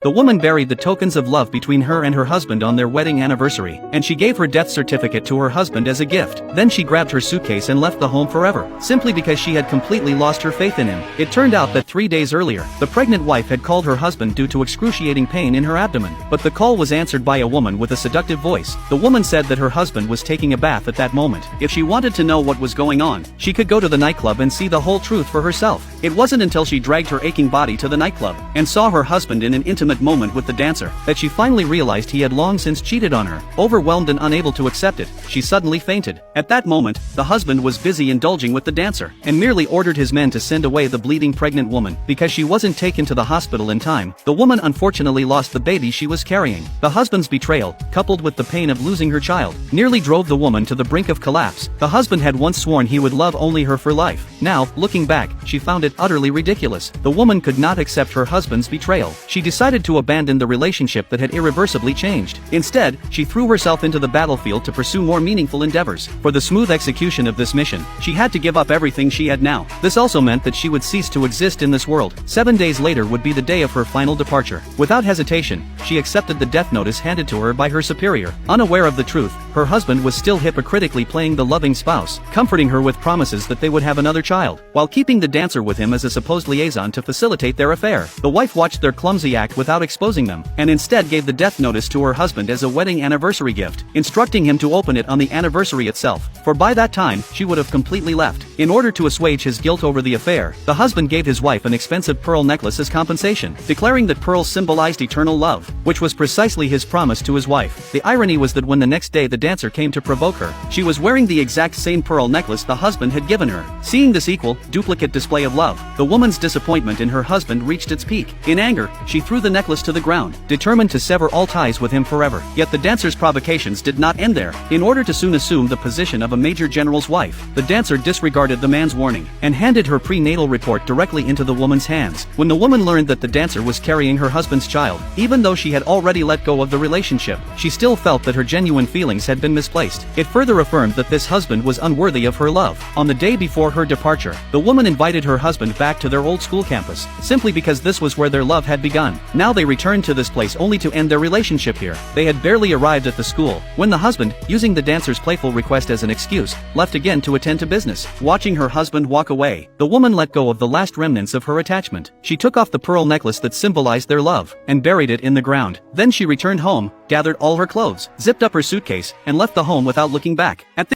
The woman buried the tokens of love between her and her husband on their wedding anniversary, and she gave her death certificate to her husband as a gift. Then she grabbed her suitcase and left the home forever, simply because she had completely lost her faith in him. It turned out that 3 days earlier, the pregnant wife had called her husband due to excruciating pain in her abdomen, but the call was answered by a woman with a seductive voice. The woman said that her husband was taking a bath at that moment. If she wanted to know what was going on, she could go to the nightclub and see the whole truth for herself. It wasn't until she dragged her aching body to the nightclub and saw her husband in an intimate moment with the dancer that she finally realized he had long since cheated on her. Overwhelmed and unable to accept it, she suddenly fainted. At that moment, the husband was busy indulging with the dancer and merely ordered his men to send away the bleeding pregnant woman because she wasn't taken to the hospital in time. The woman unfortunately lost the baby she was carrying. The husband's betrayal, coupled with the pain of losing her child, nearly drove the woman to the brink of collapse. The husband had once sworn he would love only her for life. Now, looking back, she found it utterly ridiculous. The woman could not accept her husband's betrayal. She decided to abandon the relationship that had irreversibly changed. Instead, she threw herself into the battlefield to pursue more meaningful endeavors. For the smooth execution of this mission, she had to give up everything she had now. This also meant that she would cease to exist in this world. 7 days later would be the day of her final departure. Without hesitation, she accepted the death notice handed to her by her superior. Unaware of the truth, her husband was still hypocritically playing the loving spouse, comforting her with promises that they would have another child, while keeping the dancer with him as a supposed liaison to facilitate their affair. The wife watched their clumsy act without exposing them, and instead gave the death notice to her husband as a wedding anniversary gift, instructing him to open it on the anniversary itself, for by that time, she would have completely left. In order to assuage his guilt over the affair, the husband gave his wife an expensive pearl necklace as compensation, declaring that pearls symbolized eternal love, which was precisely his promise to his wife. The irony was that when the next day the dancer came to provoke her, she was wearing the exact same pearl necklace the husband had given her. Seeing this duplicate display of love, the woman's disappointment in her husband reached its peak. In anger, she threw the necklace to the ground, determined to sever all ties with him forever. Yet the dancer's provocations did not end there. In order to soon assume the position of a major general's wife, the dancer disregarded the man's warning and handed her prenatal report directly into the woman's hands. When the woman learned that the dancer was carrying her husband's child, even though she had already let go of the relationship, she still felt that her genuine feelings had been misplaced. It further affirmed that this husband was unworthy of her love. On the day before her departure, the woman invited her husband back to their old school campus, simply because this was where their love had begun. Now they returned to this place only to end their relationship here. They had barely arrived at the school when the husband, using the dancer's playful request as an excuse, left again to attend to business. Watching her husband walk away, the woman let go of the last remnants of her attachment. She took off the pearl necklace that symbolized their love and buried it in the ground. Then she returned home, gathered all her clothes, zipped up her suitcase, and left the home without looking back. At